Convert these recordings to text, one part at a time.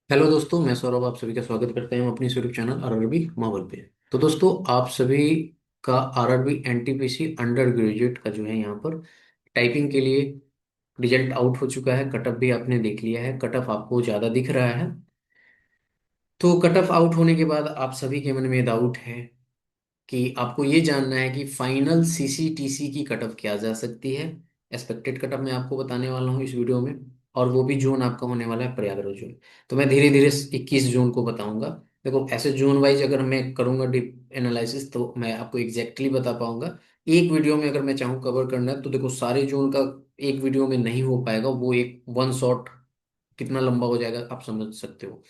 Hello दोस्तों, मैं सौरभ आप सभी का स्वागत करते हैं अपनी यूट्यूब चैनल आरआरबी माहौल पे। तो दोस्तों, आप सभी का आरआरबी एनटीपीसी अंडर ग्रेजुएट का जो है यहाँ पर टाइपिंग के लिए रिजल्ट आउट हो चुका है। कटअप भी आपने देख लिया है, कटअप आपको ज़्यादा दिख रहा है। तो कटअप आउट होने के बाद आप सभी के मन में डाउट है कि आपको ये जानना है कि फाइनल सीसीटीसी की कटऑफ क्या जा सकती है। एक्सपेक्टेड कटऑफ मैं आपको बताने वाला हूँ इस वीडियो में, और वो भी जोन आपका होने वाला है प्रयागराज जोन। तो मैं धीरे धीरे 21 जोन को बताऊंगा। देखो, ऐसे जोन वाइज अगर मैं करूंगा डीप एनालिसिस तो मैं आपको एग्जैक्टली बता पाऊंगा। एक वीडियो में अगर मैं चाहूँ कवर करना है तो देखो, सारे जोन का एक वीडियो में नहीं हो पाएगा। वो एक वन शॉट कितना लंबा हो जाएगा आप समझ सकते हो।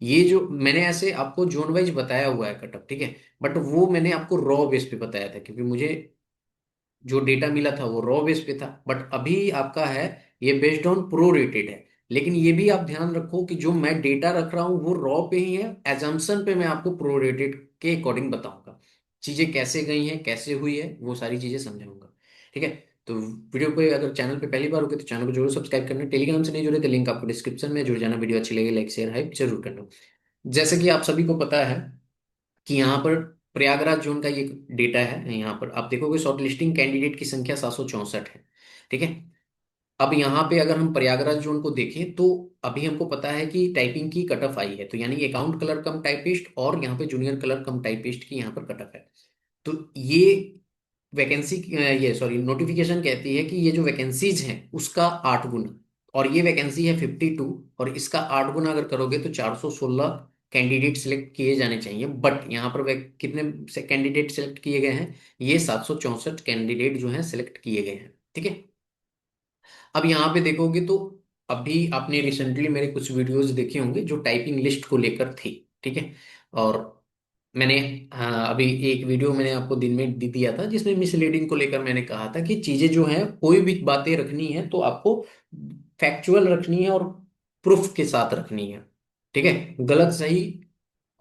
ये जो मैंने ऐसे आपको जोन वाइज बताया हुआ है कटअप, ठीक है, बट वो मैंने आपको रॉ बेस पे बताया था क्योंकि मुझे जो डेटा मिला था वो रॉ बेस पे था। बट अभी आपका है ये बेस्ड ऑन प्रो रेटेड है। लेकिन ये भी आप ध्यान रखो कि जो मैं डेटा रख रहा हूँ वो रॉ पे ही है, एजम्पशन पे मैं आपको प्रो रेटेड के अकॉर्डिंग बताऊंगा। चीजें कैसे गई हैं, कैसे हुई है, वो सारी चीजें समझाऊंगा। ठीक है। तो वीडियो पे अगर चैनल पे पहली बार हो गए तो चैनल को जरूर सब्सक्राइब करना। टेलीग्राम से नहीं जुड़े तो लिंक आपको डिस्क्रिप्शन में, जुड़ जाना। वीडियो अच्छी लगे लाइक शेयर हाइप जरूर करना। जैसे कि आप सभी को पता है कि यहाँ पर प्रयागराज जोन का ये डेटा है। यहाँ पर आप देखोगे शॉर्ट लिस्टिंग कैंडिडेट की संख्या 764 है। ठीक है। अब यहाँ पे अगर हम प्रयागराज जोन को देखें तो अभी हमको पता है कि टाइपिंग की कट ऑफ आई है, तो यानी अकाउंट कलर कम टाइपिस्ट और यहाँ पे जूनियर कलर कम टाइपिस्ट की यहाँ पर कट ऑफ है। तो ये वैकेंसी, ये सॉरी नोटिफिकेशन कहती है कि ये जो वैकेंसीज हैं उसका 8 गुना, और ये वैकेंसी है 52, और इसका 8 गुना अगर करोगे तो 416 कैंडिडेट सिलेक्ट किए जाने चाहिए। बट यहाँ पर कितने से कैंडिडेट सिलेक्ट किए गए हैं? ये 764 कैंडिडेट जो हैं सिलेक्ट किए गए हैं। ठीक है। अब यहाँ पे देखोगे तो अभी आपने रिसेंटली मेरे कुछ वीडियोस देखे होंगे जो टाइपिंग लिस्ट को लेकर थी। ठीक है। और मैंने, हाँ, अभी एक वीडियो मैंने आपको दिन में दिया था जिसमें मिसलीडिंग को लेकर मैंने कहा था कि चीजें जो हैं कोई भी बातें रखनी है तो आपको फैक्चुअल रखनी है और प्रूफ के साथ रखनी है। ठीक है। गलत सही,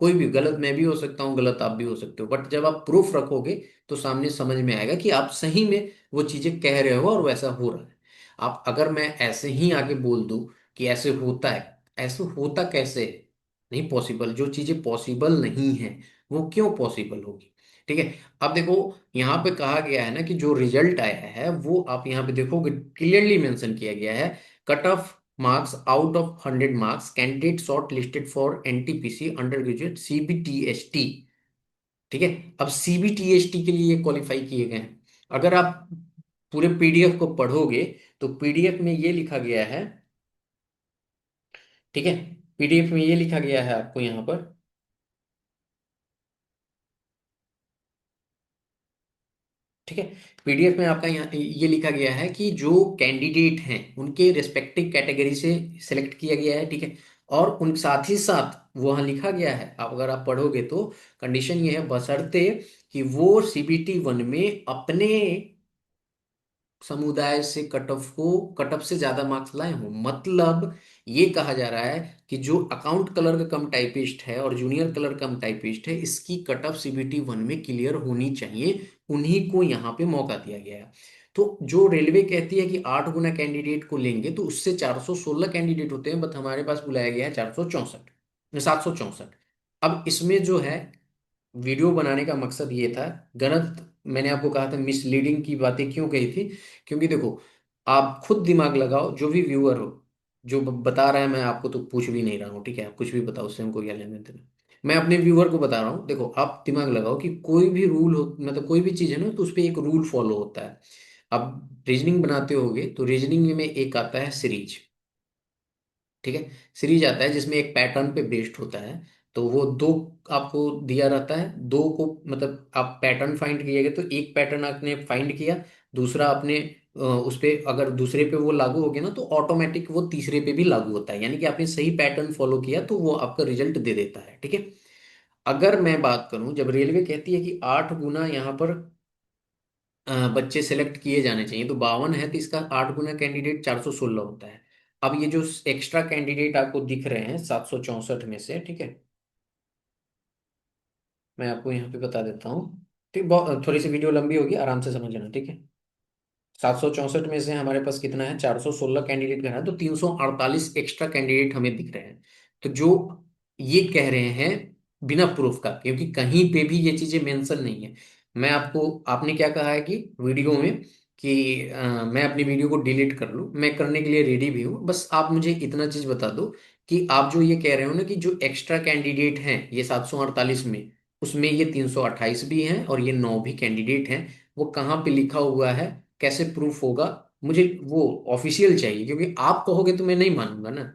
कोई भी गलत मैं भी हो सकता हूँ, गलत आप भी हो सकते हो, बट जब आप प्रूफ रखोगे तो सामने समझ में आएगा कि आप सही में वो चीजें कह रहे हो और वैसा हो रहा है। आप अगर मैं ऐसे ही आगे बोल दूं कि ऐसे होता है, ऐसे होता कैसे है? नहीं पॉसिबल। जो चीजें पॉसिबल नहीं है वो क्यों पॉसिबल होगी? ठीक है। अब देखो, यहाँ पे कहा गया है ना कि जो रिजल्ट आया है वो आप यहाँ पे देखोगे क्लियरली मेंशन किया गया है। Cut off marks out of 100 marks candidate shortlisted for NTPC undergraduate CBTST. ठीक है। अब सीबीटीएसटी के लिए क्वालिफाई किए गए हैं। अगर आप पूरे पीडीएफ को पढ़ोगे तो पीडीएफ में ये लिखा गया है। ठीक है। पीडीएफ में ये लिखा गया है आपको यहाँ पर। ठीक है। पीडीएफ में आपका यहाँ ये लिखा गया है कि जो कैंडिडेट हैं उनके रिस्पेक्टिव कैटेगरी से सिलेक्ट किया गया है। ठीक है। और उन साथ ही साथ वहाँ लिखा गया है, आप अगर आप पढ़ोगे तो कंडीशन ये है बशर्ते कि वो सीबीटी वन में अपने समुदाय से कट ऑफ से ज्यादा मार्क्स लाए हों। मतलब ये कहा जा रहा है कि जो अकाउंट कलर का कम टाइपिस्ट है और जूनियर कलर कम टाइपिस्ट है, इसकी कट ऑफ सीबीटी वन में क्लियर होनी चाहिए। उन्हीं को यहाँ पे मौका दिया गया है। तो जो रेलवे कहती है कि 8 गुना कैंडिडेट को लेंगे तो उससे 416 कैंडिडेट होते हैं, बट हमारे पास बुलाया गया है 464, 764। अब इसमें जो है वीडियो बनाने का मकसद ये था, गलत मैंने आपको कहा था मिसलीडिंग की बातें क्यों कही थी, क्योंकि देखो, आप खुद दिमाग लगाओ, जो भी व्यूअर हो जो बता रहा है, मैं आपको तो पूछ भी नहीं रहा हूँ। ठीक है, आप कुछ भी बताओ, उससे हमको क्या लेने देना। मैं अपने व्यूअर को बता रहा हूँ। देखो, आप दिमाग लगाओ कि कोई भी रूल हो, मतलब कोई भी चीज है ना तो उस पर एक रूल फॉलो होता है। अब रीजनिंग बनाते होगे तो रीजनिंग में एक आता है सीरीज। ठीक है। सीरीज आता है जिसमें एक पैटर्न पे बेस्ड होता है। तो वो दो आपको दिया रहता है, दो को मतलब आप पैटर्न फाइंड कीजिएगा तो एक पैटर्न आपने फाइंड किया, दूसरा आपने उस पे अगर दूसरे पे वो लागू हो गया ना तो ऑटोमेटिक वो तीसरे पे भी लागू होता है, यानी कि आपने सही पैटर्न फॉलो किया तो वो आपका रिजल्ट दे देता है। ठीक है। अगर मैं बात करूं, जब रेलवे कहती है कि 8 गुना यहाँ पर बच्चे सेलेक्ट किए जाने चाहिए, तो 52 है तो इसका 8 गुना कैंडिडेट 416 होता है। अब ये जो एक्स्ट्रा कैंडिडेट आपको दिख रहे हैं 764 में से, ठीक है, मैं आपको यहाँ पे बता देता हूँ। ठीक, बहुत थोड़ी सी वीडियो लंबी होगी, आराम से समझना। ठीक है। 764 में से हमारे पास कितना है, 416 कैंडिडेट का है, तो 348 एक्स्ट्रा कैंडिडेट हमें दिख रहे हैं। तो जो ये कह रहे हैं बिना प्रूफ का, क्योंकि कहीं पे भी ये चीजें मेंशन नहीं है। मैं आपको, आपने क्या कहा है कि वीडियो में कि मैं अपनी वीडियो को डिलीट कर लूं, मैं करने के लिए रेडी भी हूं, बस आप मुझे इतना चीज बता दो कि आप जो ये कह रहे हो ना कि जो एक्स्ट्रा कैंडिडेट हैं ये 748 में, उसमें ये 328 भी हैं और ये 9 भी कैंडिडेट हैं, वो कहाँ पे लिखा हुआ है, कैसे प्रूफ होगा? मुझे वो ऑफिशियल चाहिए, क्योंकि आप कहोगे तो मैं नहीं मानूंगा ना।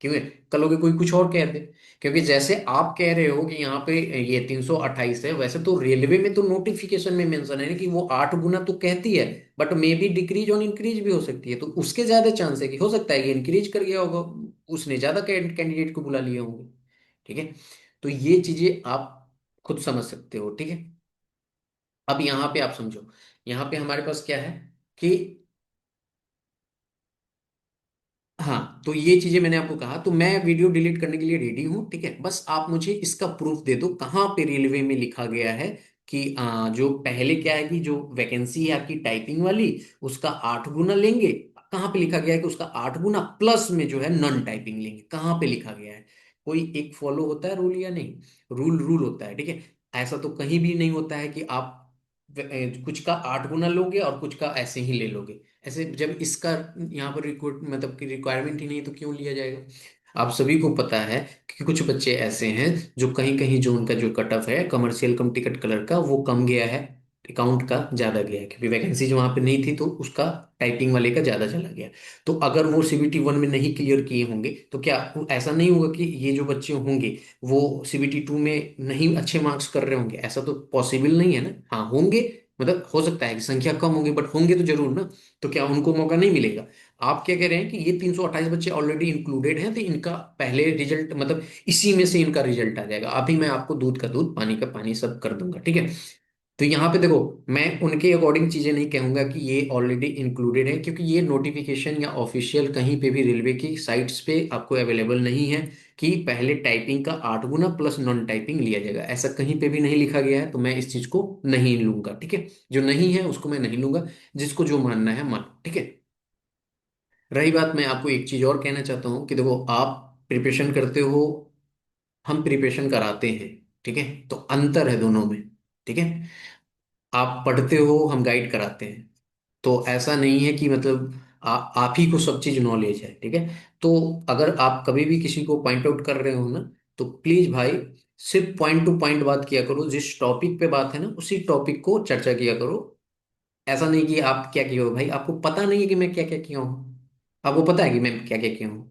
क्यों? कल को कोई कुछ और कह दे। क्योंकि जैसे आप कह रहे हो कि यहाँ पे ये 328 है, वैसे तो रेलवे में तो नोटिफिकेशन में मेंशन है ना कि वो 8 गुना तो कहती है, बट मे बी डिक्रीज और इंक्रीज भी हो सकती है, तो उसके ज्यादा चांस है कि हो सकता है कि इंक्रीज कर गया होगा, उसने ज्यादा कैंडिडेट को बुला लिए होंगे। ठीक है, तो ये चीजें आप खुद समझ सकते हो। ठीक है, अब यहाँ पे आप समझो, यहाँ पे हमारे पास क्या है कि, हाँ, तो ये चीजें मैंने आपको कहा, तो मैं वीडियो डिलीट करने के लिए रेडी हूँ। ठीक है, बस आप मुझे इसका प्रूफ दे दो कहाँ पे रेलवे में लिखा गया है कि जो पहले क्या है कि जो वैकेंसी है आपकी टाइपिंग वाली, उसका 8 गुना लेंगे। कहाँ पे लिखा गया है कि उसका 8 गुना प्लस में जो है नॉन टाइपिंग लेंगे? कहाँ पे लिखा गया है? कोई एक फॉलो होता है रूल या नहीं? रूल रूल होता है। ठीक है, ऐसा तो कहीं भी नहीं होता है कि आप कुछ का 8 गुना लोगे और कुछ का ऐसे ही ले लोगे। ऐसे जब इसका यहाँ पर रिक्रूट मतलब कि रिक्वायरमेंट ही नहीं तो क्यों लिया जाएगा? आप सभी को पता है कि कुछ बच्चे ऐसे हैं जो कहीं कहीं जो उनका जो कट ऑफ है कमर्शियल कम टिकट कलर का वो कम गया है, अकाउंट का ज्यादा गया है, क्योंकि वैकेंसी जो वहां पे नहीं थी तो उसका टाइपिंग वाले का ज्यादा चला गया। तो अगर वो CBT 1 में नहीं क्लियर किए होंगे तो क्या ऐसा नहीं होगा कि ये जो बच्चे होंगे वो CBT 2 में नहीं अच्छे मार्क्स कर रहे होंगे? ऐसा तो पॉसिबल नहीं है ना। हाँ होंगे, मतलब हो सकता है कि संख्या कम होगी, बट होंगे तो जरूर ना। तो क्या उनको मौका नहीं मिलेगा? आप क्या कह रहे हैं कि ये 328 बच्चे ऑलरेडी इंक्लूडेड हैं तो इनका पहले रिजल्ट मतलब इसी में से इनका रिजल्ट आ जाएगा, अभी मैं आपको दूध का दूध पानी का पानी सब कर दूंगा। ठीक है, तो यहाँ पे देखो, मैं उनके अकॉर्डिंग चीजें नहीं कहूंगा कि ये ऑलरेडी इंक्लूडेड है, क्योंकि ये नोटिफिकेशन या ऑफिशियल कहीं पे भी रेलवे की साइट्स पे आपको अवेलेबल नहीं है कि पहले टाइपिंग का 8 गुना प्लस नॉन टाइपिंग लिया जाएगा। ऐसा कहीं पे भी नहीं लिखा गया है, तो मैं इस चीज को नहीं लूंगा। ठीक है, जो नहीं है उसको मैं नहीं लूंगा, जिसको जो मानना है मान। ठीक है, रही बात, मैं आपको एक चीज और कहना चाहता हूँ कि देखो, आप प्रिपरेशन करते हो, हम प्रिपरेशन कराते हैं। ठीक है, तो अंतर है दोनों में। ठीक है, आप पढ़ते हो, हम गाइड कराते हैं। तो ऐसा नहीं है कि मतलब आप ही को सब चीज नॉलेज है। ठीक है, तो अगर आप कभी भी किसी को पॉइंट आउट कर रहे हो ना, तो प्लीज भाई सिर्फ पॉइंट टू पॉइंट बात किया करो, जिस टॉपिक पे बात है ना उसी टॉपिक को चर्चा किया करो। ऐसा नहीं कि आप क्या किए हो, भाई आपको पता नहीं है कि मैं क्या क्या किया हूँ? आपको पता है कि मैं क्या क्या किया हूँ?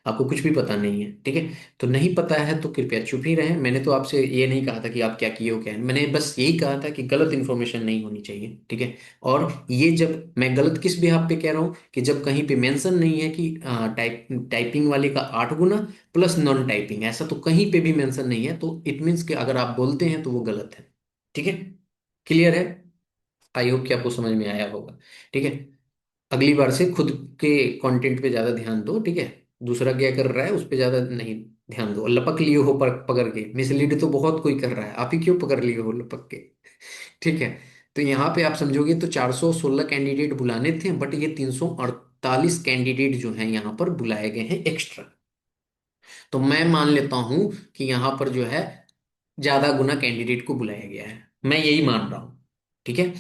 आपको कुछ भी पता नहीं है। ठीक है, तो नहीं पता है तो कृपया चुप ही रहें। मैंने तो आपसे ये नहीं कहा था कि आप क्या किए हो क्या है, मैंने बस यही कहा था कि गलत इन्फॉर्मेशन नहीं होनी चाहिए। ठीक है, और ये जब मैं गलत किस बिहाफ पे कह रहा हूँ कि जब कहीं पे मेंशन नहीं है कि टाइपिंग वाले का 8 गुना प्लस नॉन टाइपिंग, ऐसा तो कहीं पे भी मेंशन नहीं है, तो इट मीन्स कि अगर आप बोलते हैं तो वो गलत है। ठीक है, क्लियर है? आई होप कि आपको समझ में आया होगा। ठीक है, अगली बार से खुद के कंटेंट पे ज्यादा ध्यान दो। ठीक है, दूसरा क्या कर रहा है उस पे ज्यादा नहीं ध्यान दो। लपक लिए हो पकड़ के, मिसलीड तो बहुत कोई कर रहा है, आप ही क्यों पकड़ लिए हो लपक के? ठीक है, तो यहाँ पे आप समझोगे तो 416 कैंडिडेट बुलाने थे, बट ये 348 कैंडिडेट जो हैं यहाँ पर बुलाए गए हैं एक्स्ट्रा। तो मैं मान लेता हूं कि यहाँ पर जो है ज्यादा गुना कैंडिडेट को बुलाया गया है, मैं यही मान रहा हूं। ठीक है,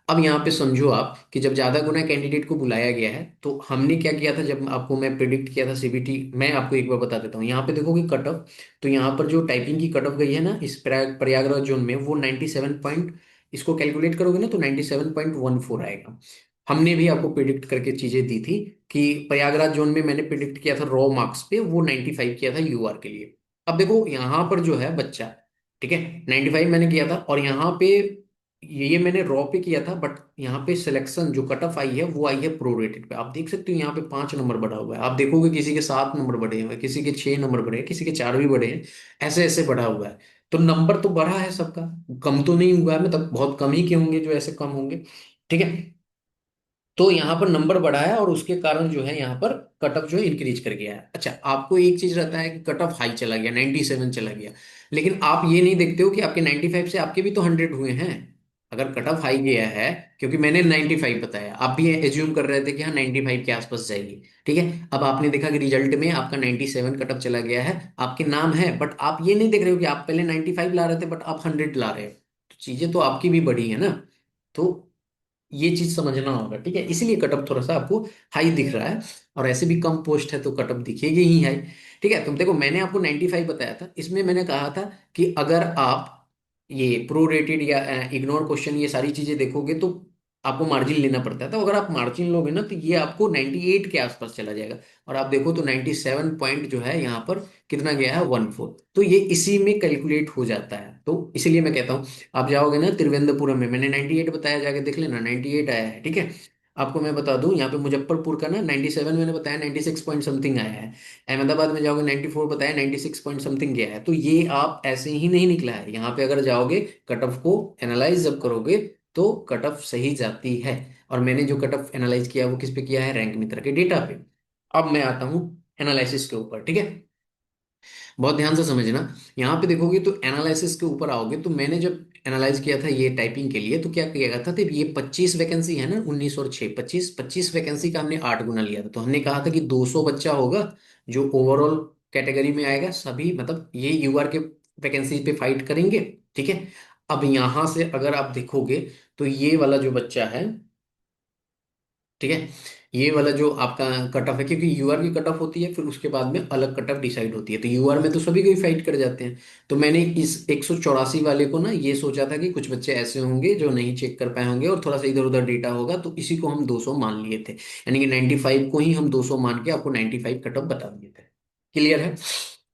अब यहाँ पे समझो आप कि जब ज्यादा गुना कैंडिडेट को बुलाया गया है तो हमने क्या किया था, जब आपको मैं प्रिडिक्ट किया था CBT, मैं आपको एक बार बता देता हूँ। यहाँ पे देखोगे कट ऑफ, तो यहाँ पर जो टाइपिंग की कट ऑफ गई है ना इस प्रयागराज जोन में, वो 97 पॉइंट, इसको कैलकुलेट करोगे ना तो 97.14 आएगा। हमने भी आपको प्रिडिक्ट करके चीजें दी थी कि प्रयागराज जोन में मैंने प्रिडिक्ट किया था रॉ मार्क्स पे, वो 95 किया था UR के लिए। अब देखो यहाँ पर जो है बच्चा, ठीक है, 95 मैंने किया था, और यहाँ पे ये मैंने रॉ पे किया था, बट यहाँ पे सिलेक्शन जो कट ऑफ आई है वो आई है प्रोरेटेड पे। आप देख सकते हो यहाँ पे 5 नंबर बढ़ा हुआ है, आप देखोगे किसी के 7 नंबर बढ़े हुए हैं, किसी के 6 नंबर बढ़े हैं, किसी के 4 भी बढ़े हैं, ऐसे ऐसे बढ़ा हुआ है। तो नंबर तो बढ़ा है सबका, कम तो नहीं हुआ है, मतलब बहुत कम ही के होंगे जो ऐसे कम होंगे। ठीक है, तो यहाँ पर नंबर बढ़ा है और उसके कारण जो है यहाँ पर कट ऑफ जो है इंक्रीज कर गया है। अच्छा, आपको एक चीज रहता है कि कट ऑफ हाई चला गया, 97 चला गया, लेकिन आप ये नहीं देखते हो कि आपके 95 से आपके भी तो 100 हुए हैं। अगर कट ऑफ हाई गया है, क्योंकि मैंने 95 बताया, आप भी एज्यूम कर रहे थे कि हाँ 95 के आसपास जाएगी, ठीक है। अब आपने देखा कि रिजल्ट में आपका 97 कट ऑफ चला गया है, आपके नाम है, बट आप ये नहीं देख रहे हो कि आप पहले 95 ला रहे थे बट आप 100 ला रहे हो, तो चीजें तो आपकी भी बढ़ी है ना। तो ये चीज समझना होगा, ठीक है, इसीलिए कटअप थोड़ा सा आपको हाई दिख रहा है। और ऐसे भी कम पोस्ट है तो कटअप दिखेगी ही हाई। ठीक है, तुम देखो मैंने आपको 95 बताया था, इसमें मैंने कहा था कि अगर आप ये प्रो रेटेड या इग्नोर क्वेश्चन ये सारी चीजें देखोगे तो आपको मार्जिन लेना पड़ता है, तो अगर आप मार्जिन लोगे ना तो ये आपको 98 के आसपास चला जाएगा। और आप देखो तो 97 पॉइंट जो है यहाँ पर कितना गया है, 14, तो ये इसी में कैलकुलेट हो जाता है। तो इसीलिए मैं कहता हूँ, आप जाओगे ना त्रिवेंद्रपुरम में, मैंने 98 बताया, जाके देख लेना 98 आया है, ठीक है। आपको मैं बता दूं यहाँ पे मुजफ्फरपुर का ना 97 मैंने बताया, 96 पॉइंट समथिंग आया है। अहमदाबाद में जाओगे 94 बताया, 96 पॉइंट समथिंग गया है। तो ये आप ऐसे ही नहीं निकला है, यहाँ पे अगर जाओगे कट ऑफ को एनालाइज जब करोगे तो कट ऑफ सही जाती है। और मैंने जो कट ऑफ एनालाइज किया वो किस पे किया है, रैंक मित्र के डेटा पे। अब मैं आता हूँ एनालिसिस के ऊपर, ठीक है। बहुत ध्यान से समझना, यहाँ पे देखोगे तो एनालिसिस के ऊपर आओगे, तो मैंने जब एनालाइज किया था ये टाइपिंग के लिए तो क्या किया गया था, तो ये 25 वैकेंसी है ना, 19 और 6, 25 वैकेंसी का हमने 8 गुना लिया था। तो हमने कहा था कि 200 बच्चा होगा जो ओवरऑल कैटेगरी में आएगा, सभी मतलब ये यूआर के वैकेंसी पे फाइट करेंगे, ठीक है। अब यहाँ से अगर आप देखोगे तो ये वाला जो बच्चा है, ठीक है, ये वाला जो आपका कट ऑफ है, क्योंकि यूआर की कट ऑफ होती है फिर उसके बाद में अलग कट ऑफ डिसाइड होती है, तो यूआर में तो सभी कोई फाइट कर जाते हैं। तो मैंने इस 184 वाले को ना ये सोचा था कि कुछ बच्चे ऐसे होंगे जो नहीं चेक कर पाए होंगे और थोड़ा सा इधर उधर डेटा होगा, तो इसी को हम 200 मान लिए थे, यानी कि 95 को ही हम 200 मान के आपको 95 कट ऑफ बता दिए थे। क्लियर है।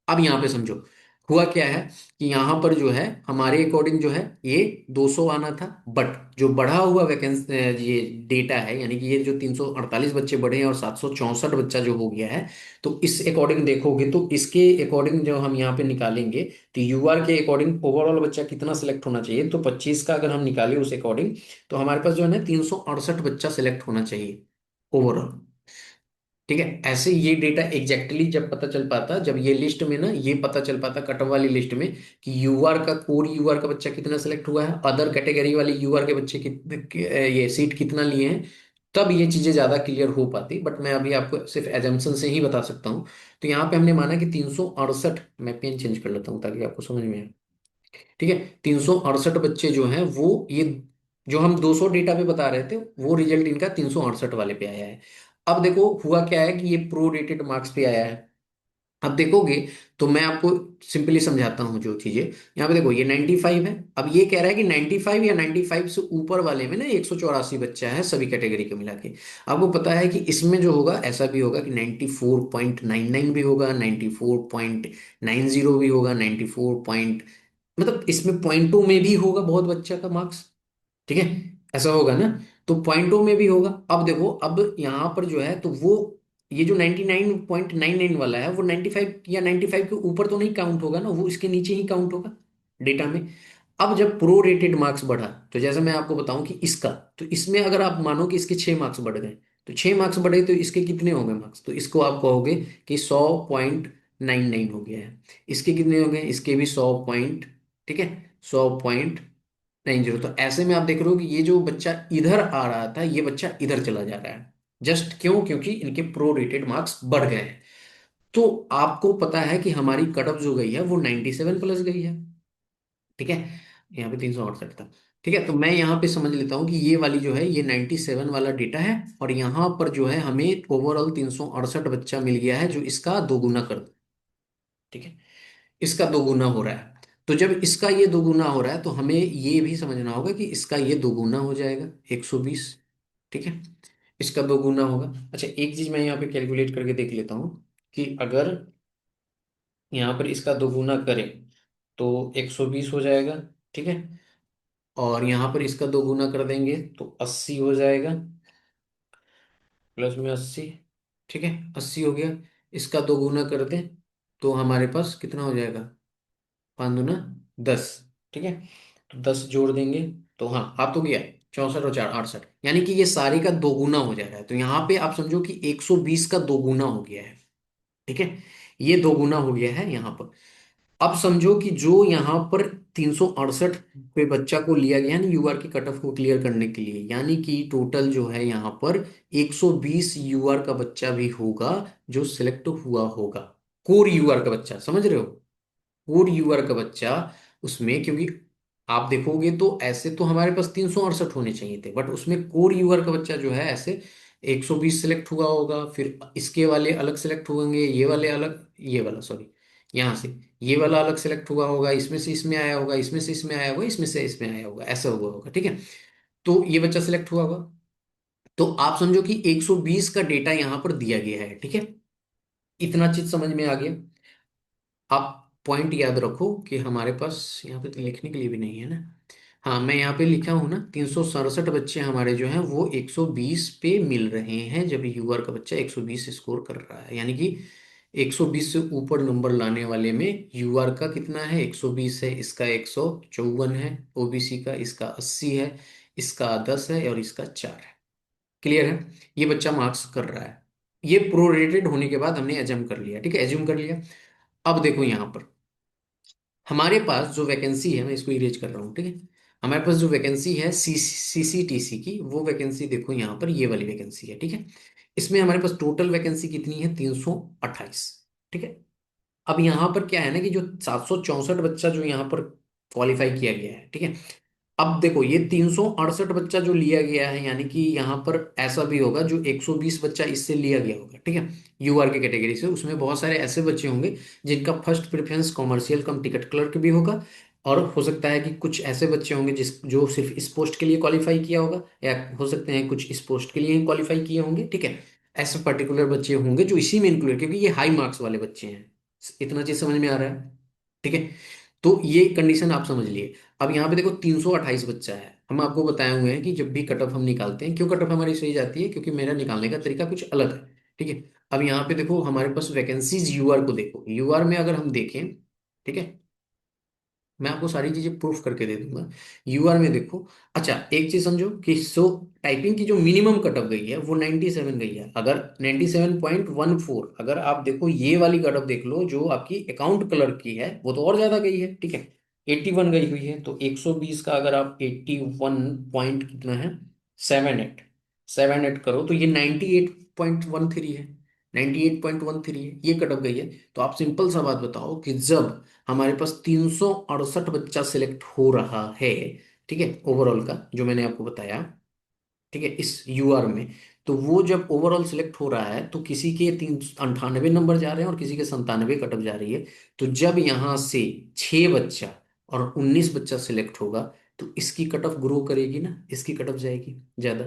अब यहाँ पे समझो हुआ क्या है, कि यहाँ पर जो है हमारे अकॉर्डिंग जो है ये 200 आना था, बट जो बढ़ा हुआ वैकेंसी ये डेटा है, यानी कि ये जो 348 बच्चे बढ़े हैं और 764 बच्चा जो हो गया है, तो इस अकॉर्डिंग देखोगे तो इसके अकॉर्डिंग जो हम यहाँ पे निकालेंगे, तो यूआर के अकॉर्डिंग ओवरऑल बच्चा कितना सिलेक्ट होना चाहिए, तो 25 का अगर हम निकालें उस अकॉर्डिंग, तो हमारे पास जो है ना 368 बच्चा सिलेक्ट होना चाहिए ओवरऑल। ठीक है, ऐसे ये डेटा एग्जैक्टली जब पता चल पाता, जब ये लिस्ट में ना ये पता चल पाता कट ऑफ वाली लिस्ट में कि यूआर का कोर यूआर का बच्चा कितना सेलेक्ट हुआ है, अदर कैटेगरी वाले यूआर के बच्चे ये सीट कितना लिए हैं, तब ये चीजें ज्यादा क्लियर हो पाती। बट मैं अभी आपको सिर्फ एजम्पशन से ही बता सकता हूँ। तो यहाँ पे हमने माना कि 368, मैं पेन चेंज कर लेता हूँ ताकि आपको समझ में आए, ठीक है। 368 बच्चे जो हैं वो ये जो हम 200 डेटा पे बता रहे थे वो रिजल्ट इनका 368 वाले पे आया है। अब देखो हुआ क्या है कि ये प्रो रेटेड मार्क्स पे आया है। अब देखोगे तो मैं आपको सिंपली समझाता हूँ जो चीजें, यहाँ पे देखो ये 95 है, अब ये कह रहा है कि 95 या 95 से ऊपर वाले में ना 184 बच्चा है सभी कैटेगरी के मिला के। आपको पता है कि इसमें जो होगा ऐसा भी होगा कि 94.99 भी होगा, 94.90 भी होगा, 94 मतलब इसमें पॉइंटों में भी होगा बहुत बच्चा का मार्क्स, ठीक है, ऐसा होगा ना। तो पॉइंटों में भी होगा। अब देखो अब यहाँ पर जो है तो वो ये जो 99.99 वाला है वो 95 या 95 के ऊपर तो नहीं काउंट होगा ना, वो इसके नीचे ही काउंट होगा डेटा में। अब जब प्रो रेटेड मार्क्स बढ़ा, तो जैसे मैं आपको बताऊं कि इसका, तो इसमें अगर आप मानो कि इसके 6 मार्क्स बढ़ गए, तो 6 मार्क्स बढ़े तो इसके कितने हो गए मार्क्स, तो इसको आप कहोगे कि 100.99 हो गया है। इसके कितने हो गए, इसके भी 100 पॉइंट, ठीक है, 100.90। तो ऐसे में आप देख रहे हो कि ये जो बच्चा इधर आ रहा था ये बच्चा इधर चला जा रहा है, जस्ट क्यों, क्योंकि इनके प्रो रेटेड मार्क्स बढ़ गए हैं। तो आपको पता है कि हमारी कट ऑफ जो गई है वो 97 प्लस गई है, ठीक है। यहाँ पे 368 था, ठीक है। तो मैं यहाँ पे समझ लेता हूँ कि ये वाली जो है ये 97 वाला डेटा है, और यहाँ पर जो है हमें ओवरऑल 368 बच्चा मिल गया है जो इसका दोगुना कर दो, ठीक है, इसका दोगुना हो रहा है। तो जब इसका ये दोगुना हो रहा है तो हमें ये भी समझना होगा कि इसका ये दोगुना हो जाएगा 120, ठीक है, इसका दोगुना होगा। अच्छा एक चीज मैं यहाँ पे कैलकुलेट करके देख लेता हूँ कि अगर यहाँ पर इसका दोगुना करें तो 120 हो जाएगा, ठीक है, और यहाँ पर इसका दोगुना कर देंगे तो 80 हो जाएगा, प्लस में 80, ठीक है, 80 हो गया। इसका दोगुना कर दें तो हमारे पास कितना हो जाएगा, 5 दूना 10, ठीक है, तो 10 जोड़ देंगे तो हाँ आ तो गया 64 और 4 68, यानी कि ये सारे का दोगुना हो जा रहा है। तो यहाँ पे आप समझो कि 120 का दोगुना हो गया है, ठीक है, ये दोगुना हो गया है यहाँ पर। अब समझो कि जो यहाँ पर 368 पे बच्चा को लिया गया ना यूआर की कट ऑफ को क्लियर करने के लिए, यानी कि टोटल जो है यहाँ पर 120 यूआर का बच्चा भी होगा जो सिलेक्ट हुआ होगा। कोर यूआर का बच्चा, समझ रहे हो? कोर यूआर का बच्चा उसमें, क्योंकि आप देखोगे तो ऐसे तो हमारे पास 368 होने चाहिए थे, बट उसमें कोर यूआर का बच्चा जो है ऐसे 120 सिलेक्ट हुआ होगा, फिर इसके वाले अलग सिलेक्ट होंगे, ये वाले अलग, ये वाला सॉरी, यहाँ से ये वाला अलग सिलेक्ट हुआ होगा, इसमें से इसमें आया होगा, इसमें से इसमें आया होगा, इसमें से इसमें आया होगा, ऐसा हुआ होगा, ठीक है। तो ये बच्चा सिलेक्ट हुआ होगा। तो आप समझो कि 120 का डेटा यहां पर दिया गया है, ठीक है। इतना चीज समझ में आ गया। आप पॉइंट याद रखो कि हमारे पास यहाँ पे तो लिखने के लिए भी नहीं है ना। हाँ, मैं यहाँ पे लिखा हूँ ना, 367 बच्चे हमारे जो हैं वो 120 पे मिल रहे हैं, जब यूआर का बच्चा 120 स्कोर कर रहा है, यानी कि 120 से ऊपर नंबर लाने वाले में यूआर का कितना है, 120 है, इसका 154 है, ओबीसी का इसका 80 है, इसका 10 है और इसका 4 है। क्लियर है? ये बच्चा मार्क्स कर रहा है। ये प्रोरेटेड होने के बाद हमने एज्यूम कर लिया, ठीक है, एज्यूम कर लिया। अब देखो यहाँ पर हमारे पास जो वैकेंसी है, मैं इसको इरेज कर रहा हूँ, ठीक है। हमारे पास जो वैकेंसी है सीसीटीसी की, वो वैकेंसी देखो यहाँ पर, ये वाली वैकेंसी है, ठीक है। इसमें हमारे पास टोटल वैकेंसी कितनी है, 328, ठीक है। अब यहाँ पर क्या है ना कि जो 764 बच्चा जो यहाँ पर क्वालिफाई किया गया है, ठीक है। अब देखो ये 368 बच्चा जो लिया गया है, यानी कि यहाँ पर ऐसा भी होगा जो 120 बच्चा इससे लिया गया होगा, ठीक है, यूआर की कैटेगरी से, उसमें बहुत सारे ऐसे बच्चे होंगे जिनका फर्स्ट प्रेफरेंस कॉमर्शियल कम टिकट क्लर्क भी होगा। और हो सकता है कि कुछ ऐसे बच्चे होंगे जिस जो सिर्फ इस पोस्ट के लिए क्वालिफाई किया होगा, या हो सकते हैं कुछ इस पोस्ट के लिए ही क्वालिफाई किए होंगे, ठीक है। ऐसे पर्टिकुलर बच्चे होंगे जो इसी में इंक्लूड, क्योंकि ये हाई मार्क्स वाले बच्चे हैं। इतना चीज समझ में आ रहा है? ठीक है। तो ये कंडीशन आप समझ लिए। अब यहाँ पे देखो 328 बच्चा है, हम आपको बताए हुए हैं कि जब भी कट ऑफ हम निकालते हैं, क्यों कट ऑफ हमारी सही जाती है, क्योंकि मेरा निकालने का तरीका कुछ अलग है, ठीक है। अब यहाँ पे देखो हमारे पास वैकेंसीज यूआर को देखो, यूआर में अगर हम देखें, ठीक है, मैं आपको सारी चीजें प्रूफ करके दे दूंगा। यूआर में देखो, अच्छा एक चीज समझो कि सो टाइपिंग की जो मिनिमम कट ऑफ गई है वो 97 गई है। अगर 97.14, अगर आप देखो ये वाली कट ऑफ देख लो जो आपकी अकाउंट कलर की है, वो तो और ज्यादा गई है, ठीक है, 81 गई हुई है। तो 120 का अगर आप 81 पॉइंट कितना है, 78 करो तो ये 98.13 है, 98.13 है, ये कट ऑफ गई है। तो आप सिंपल सा बात बताओ कि जब हमारे पास 368 बच्चा सिलेक्ट हो रहा है, ठीक है, ओवरऑल का जो मैंने आपको बताया, ठीक है, इस यूआर में, तो वो जब ओवरऑल सिलेक्ट हो रहा है तो किसी के 398 नंबर जा रहे हैं और किसी के 97 कटअप जा रही है। तो जब यहां से 6 बच्चा और 19 बच्चा सिलेक्ट होगा तो इसकी कट ऑफ ग्रो करेगी ना, इसकी कट ऑफ जाएगी ज्यादा।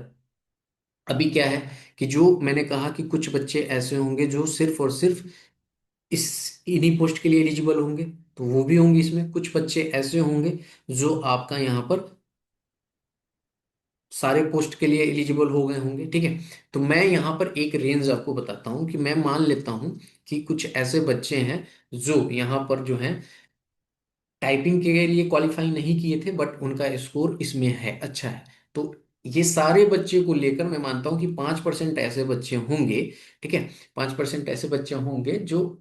अभी क्या है कि जो मैंने कहा कि कुछ बच्चे ऐसे होंगे जो सिर्फ और सिर्फ इस इन्हीं पोस्ट के लिए एलिजिबल होंगे, तो वो भी होंगे इसमें। कुछ बच्चे ऐसे होंगे जो आपका यहाँ पर सारे पोस्ट के लिए एलिजिबल हो गए होंगे, ठीक है। तो मैं यहाँ पर एक रेंज आपको बताता हूँ कि मैं मान लेता हूँ कि कुछ ऐसे बच्चे हैं जो यहाँ पर जो हैं टाइपिंग के लिए क्वालिफाई नहीं किए थे, बट उनका स्कोर इसमें है, अच्छा है। तो ये सारे बच्चे को लेकर मैं मानता हूँ कि 5% ऐसे बच्चे होंगे, ठीक है, 5% ऐसे बच्चे होंगे जो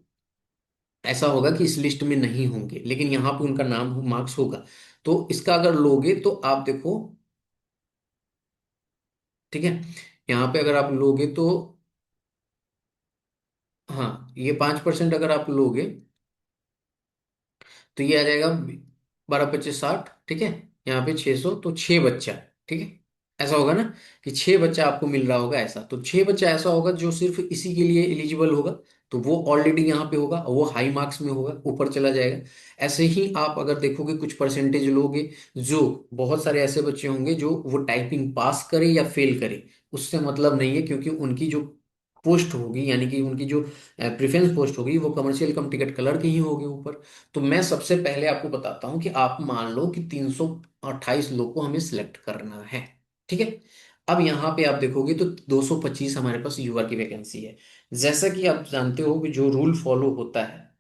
ऐसा होगा कि इस लिस्ट में नहीं होंगे, लेकिन यहाँ पे उनका नाम मार्क्स होगा। तो इसका अगर लोगे तो आप देखो, ठीक है, यहाँ पे अगर आप लोगे तो, हाँ, ये 5% अगर आप लोगे तो ये आ जाएगा 12 25 60, ठीक है। यहाँ पे 600 तो 6 बच्चा, ठीक है, ऐसा होगा ना कि 6 बच्चा आपको मिल रहा होगा, ऐसा तो 6 बच्चा ऐसा होगा जो सिर्फ इसी के लिए एलिजिबल होगा। तो वो ऑलरेडी यहाँ पे होगा, वो हाई मार्क्स में होगा, ऊपर चला जाएगा। ऐसे ही आप अगर देखोगे कुछ परसेंटेज लोगे, जो बहुत सारे ऐसे बच्चे होंगे जो वो टाइपिंग पास करे या फेल करे, उससे मतलब नहीं है, क्योंकि उनकी जो पोस्ट होगी, यानी कि उनकी जो प्रेफरेंस पोस्ट होगी, वो कमर्शियल कम टिकट कलर की ही होगी ऊपर। तो मैं सबसे पहले आपको बताता हूं कि आप मान लो कि 328 लोग को हमें सिलेक्ट करना है, ठीक है। अब यहाँ पे आप देखोगे तो 225 हमारे पास यूआर की वैकेंसी है। जैसा कि आप जानते हो कि जो रूल फॉलो होता है,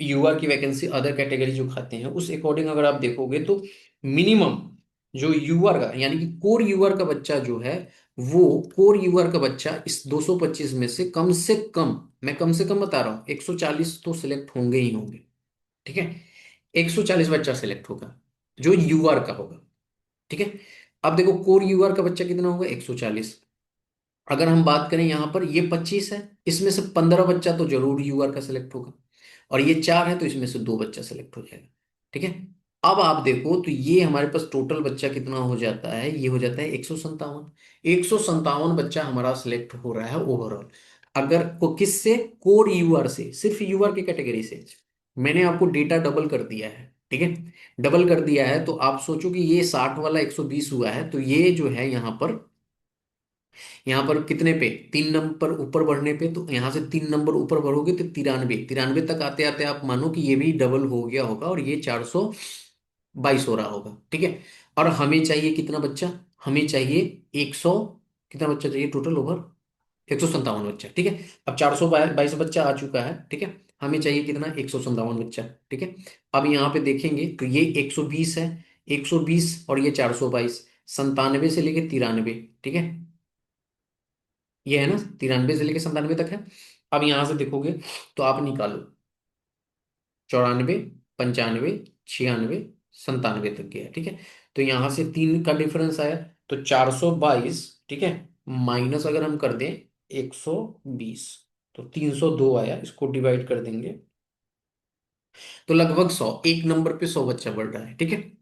यूआर की वैकेंसी अदर कैटेगरी जो खाते हैं उस अकॉर्डिंग अगर आप देखोगे तो मिनिमम जो यूआर का, यानी कि कोर यूआर का बच्चा जो है, वो कोर यूआर का बच्चा इस 225 में से कम मैं कम से कम बता रहा हूँ 140 तो सिलेक्ट होंगे ही होंगे। ठीक है, 140 बच्चा सिलेक्ट होगा जो यूआर का होगा। ठीक है, अब देखो कोर यूआर का बच्चा कितना होगा, 140। अगर हम बात करें यहां पर ये 25 है, इसमें से 15 बच्चा तो जरूर यूआर का सिलेक्ट होगा, और ये 4 है तो इसमें से 2 बच्चा सिलेक्ट हो जाएगा। ठीक है, अब आप देखो तो ये हमारे पास टोटल बच्चा कितना हो जाता है, ये हो जाता है 157। 157 बच्चा हमारा सिलेक्ट हो रहा है ओवरऑल। अगर को किससे, कोर यूआर से, सिर्फ यूआर की कैटेगरी से। मैंने आपको डेटा डबल कर दिया है। ठीक है, डबल कर दिया है तो आप सोचो कि ये 60 वाला 120 हुआ है, तो ये जो है यहाँ पर कितने पे, 3 नंबर ऊपर बढ़ने पे, तो यहाँ से 3 नंबर ऊपर बढ़ोगे तो 93, 93 तक आते आते आप मानो कि ये भी डबल हो गया होगा और ये 422 हो रहा होगा। ठीक है, और हमें चाहिए कितना बच्चा, हमें चाहिए 100, कितना बच्चा चाहिए टोटल ओवर, 157 बच्चा। ठीक है, अब 422 बच्चा आ चुका है। ठीक है, हमें चाहिए कितना, 157 बच्चा। ठीक है, अब यहाँ पे देखेंगे तो ये 120 है, 120 और ये 422, 97 से लेके 93। ठीक है, ये है ना, 93 से लेके 97 तक है। अब यहां से देखोगे तो आप निकालो, 94, 95, 96, 97 तक गया। ठीक है, तो यहां से 3 का डिफरेंस आया, तो 422। ठीक है, माइनस अगर हम कर दें 120, तो 302 आया, इसको डिवाइड कर देंगे तो लगभग 100, एक नंबर पे 100 बच्चा बढ़ रहा है। ठीक है,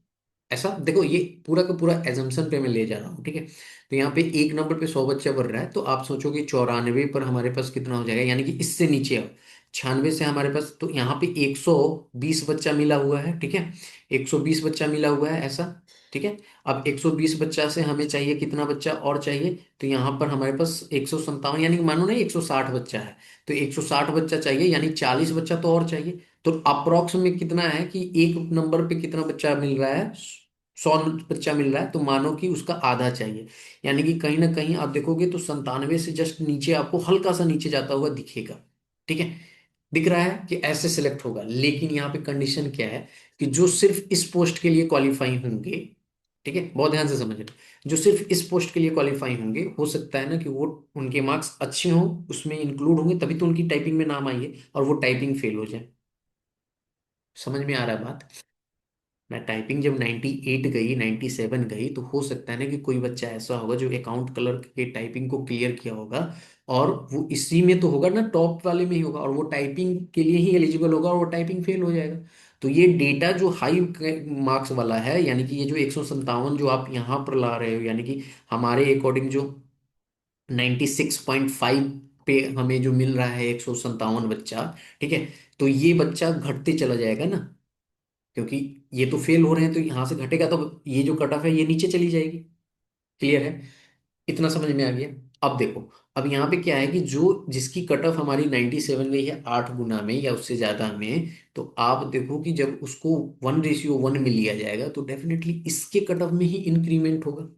ऐसा देखो, ये पूरा का पूरा एजम्पशन पे मैं ले जा रहा हूँ। ठीक है, तो यहाँ पे एक नंबर पे 100 बच्चा बढ़ रहा है, तो आप सोचोगे 94 पर हमारे पास कितना हो जाएगा, यानी कि इससे नीचे अब 96 से हमारे पास, तो यहाँ पे 120 बच्चा मिला हुआ है। ठीक है, 120 बच्चा मिला हुआ है ऐसा। ठीक है, अब 120 बच्चा से हमें चाहिए कितना बच्चा और चाहिए, तो यहाँ पर हमारे पास 157, यानी कि मानो ना 160 बच्चा है, तो 160 बच्चा चाहिए, यानी 40 बच्चा तो और चाहिए। तो अप्रोक्स में कितना है कि एक नंबर पे कितना बच्चा मिल रहा है, 100 बच्चा मिल रहा है, तो मानो कि उसका आधा चाहिए। यानी कि कहीं ना कहीं आप देखोगे तो 97 से जस्ट नीचे आपको हल्का सा नीचे जाता हुआ दिखेगा। ठीक है, दिख रहा है कि ऐसे सिलेक्ट होगा, लेकिन यहाँ पे कंडीशन क्या है कि जो सिर्फ इस पोस्ट के लिए क्वालिफाई होंगे, ठीक है, बहुत ध्यान से समझना, जो सिर्फ इस पोस्ट के लिए क्वालिफाई होंगे, हो सकता है ना कि वो उनके मार्क्स अच्छे हों, उसमें इंक्लूड होंगे, तभी तो उनकी टाइपिंग में नाम आई है, और वो टाइपिंग फेल हो जाए। समझ में आ रहा है बात ना, टाइपिंग जब 98 गई, 97 गई, तो हो सकता है ना कि कोई बच्चा ऐसा होगा जो अकाउंट क्लर्क के टाइपिंग को क्लियर किया होगा, और वो इसी में तो होगा ना, टॉप वाले में ही होगा, और वो टाइपिंग के लिए ही एलिजिबल होगा, और वो टाइपिंग फेल हो जाएगा। तो ये डेटा जो हाई मार्क्स वाला है, यानी कि ये जो 157 जो आप यहाँ पर ला रहे हो, यानी कि हमारे अकॉर्डिंग जो 96.5 पे हमें जो मिल रहा है 157 बच्चा, ठीक है, तो ये बच्चा घटते चला जाएगा ना, क्योंकि ये तो फेल हो रहे हैं, तो यहां से घटेगा तो ये जो कट ऑफ है ये नीचे चली जाएगी। क्लियर है, इतना समझ में आ गया। अब देखो, अब यहाँ पे क्या है कि जो जिसकी कट ऑफ हमारी 97 गई है 8 गुना में या उससे ज्यादा में, तो आप देखो कि जब उसको 1:1 में लिया जाएगा तो डेफिनेटली इसके कट ऑफ में ही इंक्रीमेंट होगा।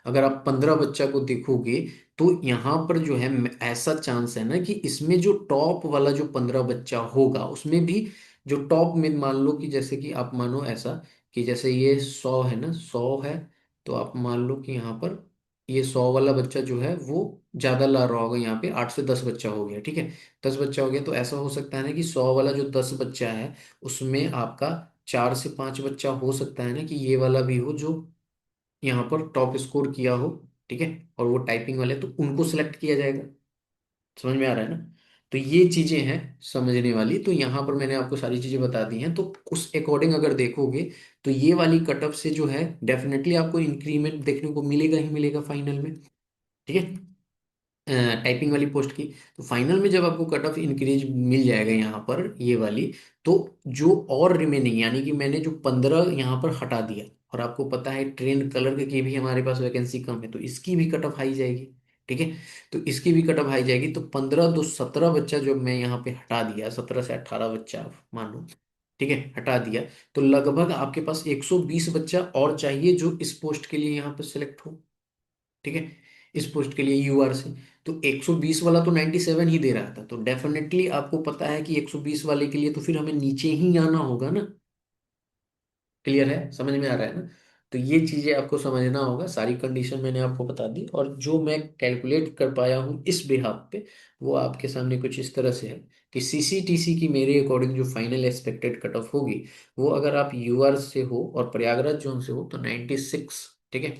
अगर आप 15 बच्चा को देखोगे तो यहाँ पर जो है ऐसा चांस है ना कि इसमें जो टॉप वाला जो 15 बच्चा होगा उसमें भी, जो टॉप में मान लो कि जैसे कि आप मानो ऐसा कि जैसे ये 100 है ना, 100 है, तो आप मान लो कि यहाँ पर ये 100 वाला बच्चा जो है वो ज्यादा ला रहा होगा, यहाँ पे 8 से 10 बच्चा हो गया। ठीक है, 10 बच्चा हो गया, तो ऐसा हो सकता है ना कि 100 वाला जो 10 बच्चा है उसमें आपका 4 से 5 बच्चा हो सकता है ना कि ये वाला भी हो जो यहाँ पर टॉप स्कोर किया हो। ठीक है, और वो टाइपिंग वाले, तो उनको सिलेक्ट किया जाएगा। समझ में आ रहा है ना, तो ये चीजें हैं समझने वाली, तो यहाँ पर मैंने आपको सारी चीजें बता दी हैं, तो उस अकॉर्डिंग अगर देखोगे तो ये वाली कटअप से जो है डेफिनेटली आपको इंक्रीमेंट देखने को मिलेगा ही मिलेगा फाइनल में। ठीक है, टाइपिंग वाली पोस्ट की, तो फाइनल में जब आपको कट ऑफ इंक्रीज मिल जाएगा यहाँ पर ये वाली, तो जो और रिमेनिंग, यानी कि मैंने जो 15 यहाँ पर हटा दिया, और आपको पता है ट्रेन कलर की भी हमारे पास वैकेंसी कम है, तो इसकी भी कट ऑफ हाई जाएगी। ठीक है, तो इसकी भी कट ऑफ हाई जाएगी, तो 15 दो 17 बच्चा जो मैं यहाँ पे हटा दिया, 17 से 18 बच्चा आप मान लो। ठीक है, हटा दिया, तो लगभग आपके पास 120 बच्चा और चाहिए जो इस पोस्ट के लिए यहाँ पर सिलेक्ट हो। ठीक है, इस पोस्ट के लिए यूआर से, तो 120 वाला तो 97 ही दे रहा था, तो डेफिनेटली आपको पता है कि 120 वाले के लिए तो फिर हमें नीचे ही आना होगा ना। क्लियर है, समझ में आ रहा है ना, तो ये चीजें आपको समझना होगा, सारी कंडीशन मैंने आपको बता दी, और जो मैं कैलकुलेट कर पाया हूँ इस बिहाफ पे वो आपके सामने कुछ इस तरह से है कि सीसीटीसी की मेरे अकॉर्डिंग जो फाइनल एक्सपेक्टेड कट ऑफ होगी, वो अगर आप यूआर से हो और प्रयागराज जोन से हो तो 96, ठीक है।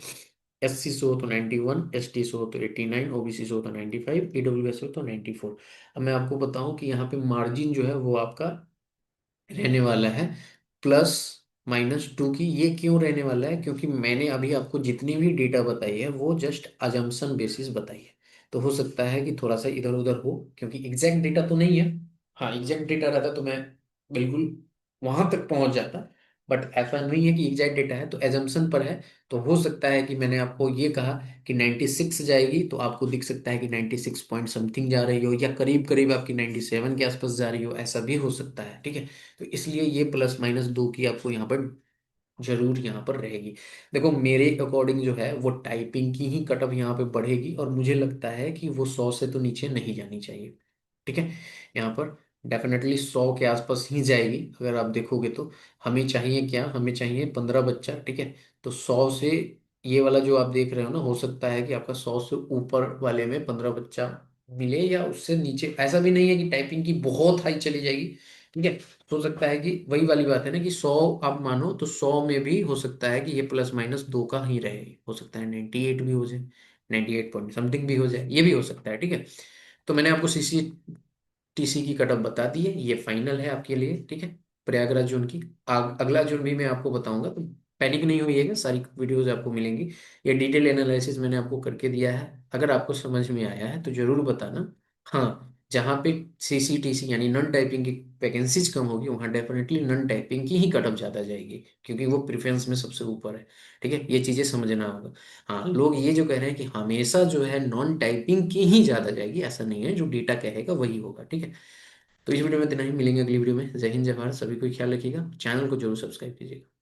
एससी से हो तो 91, एसटी से हो तो 89, ओबीसी से हो तो 95, ईडब्ल्यूएस हो तो 94। अब मैं आपको बताऊं कि यहाँ पे मार्जिन जो है वो आपका रहने वाला है +-2 की। ये क्यों रहने वाला है? क्योंकि मैंने अभी आपको जितनी भी डेटा बताई है वो जस्ट अजम्पशन बेसिस बताई है। तो हो सकता है कि थोड़ा सा इधर उधर हो, क्योंकि एग्जैक्ट डेटा तो नहीं है। हाँ, एग्जैक्ट डेटा रहता तो मैं बिल्कुल वहां तक पहुंच जाता, बट ऐसा नहीं है कि एग्जैक्ट डेटा है, तो एजम्पशन पर है। तो हो सकता है कि मैंने आपको ये कहा कि 96 जाएगी, तो आपको दिख सकता है कि 96 पॉइंट समथिंग जा रही हो, या करीब करीब आपकी 97 के आसपास जा रही हो, ऐसा भी हो सकता है, ठीक है। तो इसलिए ये +-2 की आपको यहाँ पर जरूर यहाँ पर रहेगी। देखो मेरे अकॉर्डिंग जो है वो टाइपिंग की ही कटअप यहाँ पे बढ़ेगी, और मुझे लगता है कि वो 100 से तो नीचे नहीं जानी चाहिए, ठीक है। यहाँ पर डेफिनेटली 100 के आसपास ही जाएगी अगर आप देखोगे तो। हमें चाहिए क्या? हमें चाहिए 15 बच्चा, ठीक है। तो 100 से, ये वाला जो आप देख रहे हो ना, हो सकता है कि आपका 100 से ऊपर वाले में 15 बच्चा मिले, या उससे नीचे। ऐसा भी नहीं है कि टाइपिंग की बहुत हाई चली जाएगी, ठीक है। हो सकता है कि वही वाली बात है ना कि 100 आप मानो तो 100 में भी हो सकता है कि ये +-2 का ही रहे। हो सकता है 98 भी हो जाए, 98 पॉइंट समथिंग भी हो जाए, ये भी हो सकता है, ठीक है। तो मैंने आपको सीसी टीसी की कटअप बता दी है, ये फाइनल है आपके लिए, ठीक है। प्रयागराज जोन की अगला जोन भी मैं आपको बताऊंगा, तो पैनिक नहीं होइएगा, सारी वीडियोस आपको मिलेंगी। ये डिटेल एनालिसिस मैंने आपको करके दिया है, अगर आपको समझ में आया है तो जरूर बताना। हाँ, जहाँ पे सीसीटीसी यानी नॉन टाइपिंग की वैकेंसीज कम होगी, वहाँ डेफिनेटली नॉन टाइपिंग की ही कटअप ज़्यादा जाएगी, क्योंकि वो प्रेफरेंस में सबसे ऊपर है, ठीक है। ये चीज़ें समझना होगा। हाँ, लोग ये जो कह रहे हैं कि हमेशा जो है नॉन टाइपिंग की ही ज्यादा जाएगी, ऐसा नहीं है, जो डेटा कहेगा वही होगा, ठीक है। तो इस वीडियो में इतना ही, मिलेंगे अगली वीडियो में। जय हिंद, जय भारत, सभी को ख्याल रखिएगा, चैनल को जरूर सब्सक्राइब कीजिएगा।